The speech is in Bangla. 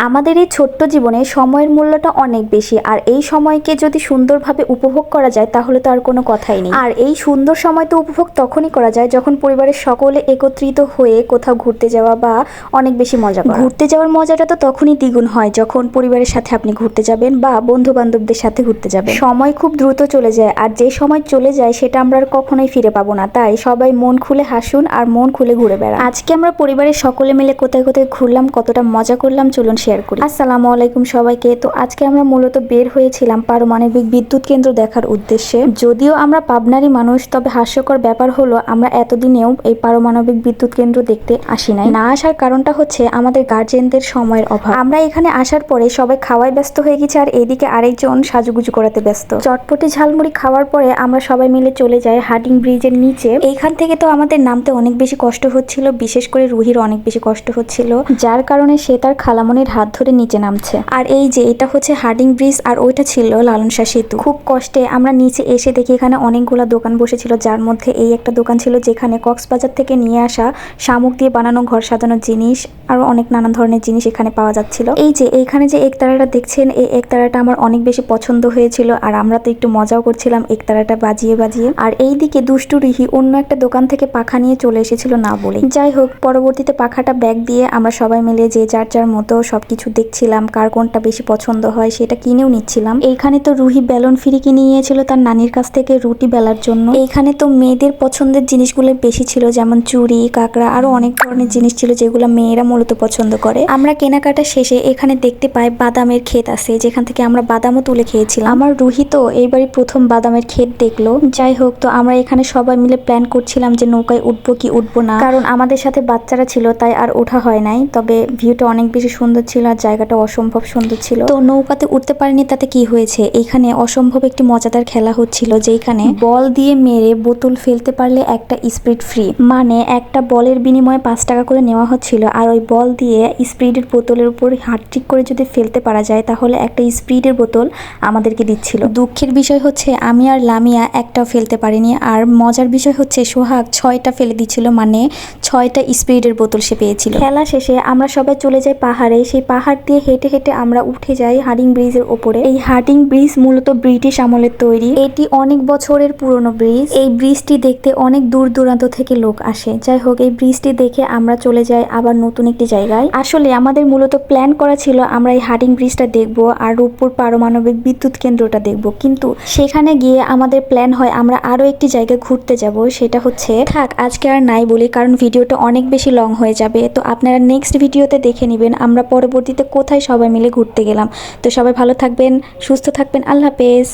আমাদের এই ছোট্ট জীবনে সময়ের মূল্যটা অনেক বেশি, আর এই সময়কে যদি সুন্দরভাবে উপভোগ করা যায় তাহলে তো আর কোনো কথাই নেই। আর এই সুন্দর সময় তো উপভোগ তখনই করা যায় যখন পরিবারের সকলে একত্রিত হয়ে কোথাও ঘুরতে যাওয়া বা অনেক বেশি মজা করা। ঘুরতে যাওয়ার মজাটা তো তখনই দ্বিগুণ হয় যখন পরিবারের সাথে আপনি ঘুরতে যাবেন বা বন্ধু বান্ধবদের সাথে ঘুরতে যাবেন। সময় খুব দ্রুত চলে যায়, আর যে সময় চলে যায় সেটা আমরা আর কখনোই ফিরে পাবো না। তাই সবাই মন খুলে হাসুন আর মন খুলে ঘুরে বেড়ান। আজকে আমরা পরিবারের সকলে মিলে কোথায় কোথায় ঘুরলাম, কতটা মজা করলাম, চলুন শেয়ার করি। আসসালামু আলাইকুম সবাইকে। তো আজকে আমরা মূলত বের হয়েছিলাম পারমাণবিক বিদ্যুৎ কেন্দ্র দেখার উদ্দেশ্যে। যদিও আমরা পাবনারই মানুষ, তবে হাস্যকর ব্যাপার হলো আমরা এতদিনেও এই পারমাণবিক বিদ্যুৎ কেন্দ্র দেখতে আসি নাই। না আসার কারণটা হচ্ছে আমাদের গার্জিয়ানদের সময়ের অভাব। আমরা এখানে আসার পরে সবাই খাওয়ায় ব্যস্ত হয়ে গেছে, আর এদিকে আরেকজন সাজুগুজু করাতে ব্যস্ত। চটপটি ঝালমুড়ি খাওয়ার পরে আমরা সবাই মিলে চলে যাই হার্ডিং ব্রিজের নিচে। এইখান থেকে তো আমাদের নামতে অনেক বেশি কষ্ট হচ্ছিল, বিশেষ করে রুহির অনেক বেশি কষ্ট হচ্ছিল, যার কারণে সে তার খালামনির হাত ধরে নিচে নামছে। আর এই যে এটা হচ্ছে হার্ডিং ব্রিজ, আর ওইটা ছিল লালন শাহ সেতু। খুব কষ্টে আমরা নিচে এসে দেখি এখানে অনেকগুলো দোকান বসেছিল, যার মধ্যে এই একটা দোকান ছিল যেখানে কক্সবাজার থেকে নিয়ে আসা শামুক দিয়ে বানানো ঘর সাজানোর জিনিস আর অনেক নানান ধরনের জিনিস এখানে পাওয়া যাচ্ছিল। এই যে এইখানে যে একতারাটা দেখছেন, এই একতারাটা আমার অনেক বেশি পছন্দ হয়েছিল, আর আমরা তো একটু মজাও করছিলাম একতারাটা বাজিয়ে বাজিয়ে। আর এইদিকে দুষ্টু রিহি অন্য একটা দোকান থেকে পাখা নিয়ে চলে এসেছিল না বলে। যাই হোক, পরবর্তীতে পাখাটা ব্যাগ দিয়ে আমরা সবাই মিলে যে যার যার মতো সবকিছু দেখছিলাম, কার কোনটা বেশি পছন্দ হয় সেটা কিনেও নিচ্ছিলাম। এইখানে তো রুহি বেলুন ফিরি কিনে নিয়েছিল তার নানির কাছ থেকে রুটি বেলার জন্য। এইখানে তো মেয়েদের পছন্দের জিনিসগুলো বেশি ছিল, যেমন চুড়ি, কাঁকড়া, আরো অনেক ধরনের জিনিস ছিল যেগুলো মেয়েরা মূলত পছন্দ করে। আমরা কেনাকাটা শেষে এখানে দেখতে পাই বাদামের ক্ষেত আছে, যেখান থেকে আমরা বাদামও তুলে খেয়েছিলাম। আমার রুহি তো এইবারই প্রথম বাদামের ক্ষেত দেখলো। যাই হোক, তো আমরা এখানে সবাই মিলে প্ল্যান করছিলাম যে নৌকায় উঠবো কি উঠবো না, কারণ আমাদের সাথে বাচ্চারা ছিল তাই আর ওঠা হয় নাই। তবে ভিউটা অনেক বেশি সুন্দর ছিল আর জায়গাটা অসম্ভব সুন্দর ছিল। তো নৌকাতে উঠতে পারিনি, তাতে কি হয়েছে, এখানে অসম্ভব একটি মজাদার খেলা হচ্ছিল, যেখানে বল দিয়ে মেরে বোতল ফেলতে পারলে একটা স্পিড ফ্রি, মানে একটা বলের বিনিময়ে 5 টাকা করে নেওয়া হচ্ছিল। আর ওই বল দিয়ে স্পিডের বোতলের উপর হাত ঠিক করে যদি ফেলতে পারা যায় তাহলে একটা স্পিডের বোতল আমাদেরকে দিচ্ছিল। দুঃখের বিষয় হচ্ছে আমি আর লামিয়া একটাও ফেলতে পারিনি, আর মজার বিষয় হচ্ছে সোহাগ 6টা ফেলে দিচ্ছিল, মানে 6টা স্পিডের বোতল সে পেয়েছিল। খেলা শেষে আমরা সবাই চলে যাই পাহাড়ে। সেই পাহাড় দিয়ে হেঁটে হেঁটে আমরা উঠে যাই হার্ডিং ব্রিজের ওপরে। এই হার্ডিং ব্রিজ মূলত ব্রিটিশ আমলের তৈরি, এটি অনেক বছরের পুরনো ব্রিজ। এই ব্রিজটি দেখতে অনেক দূর দূরান্ত থেকে লোক আসে। যাই হোক, এই ব্রিজটি দেখে আমরা চলে যাই আবার নতুন একটি জায়গায়। আসলে আমাদের মূলত প্ল্যান করা ছিল আমরা এই হার্ডিং ব্রিজটা দেখবো আর রূপপুর পারমাণবিক বিদ্যুৎ কেন্দ্রটা দেখবো, কিন্তু সেখানে গিয়ে আমাদের প্ল্যান হয় আমরা আরো একটি জায়গায় ঘুরতে যাব। সেটা হচ্ছে, থাক আজকে আর নাই বলি, কারণ ভিডিওটা অনেক বেশি লং হয়ে যাবে। তো আপনারা নেক্সট ভিডিওতে দেখে নেবেন আমরা পরবর্তীতে কোথায় সবাই মিলে ঘুরতে গেলাম। তো সবাই ভালো থাকবেন, সুস্থ থাকবেন, আল্লাহ হাফেজ।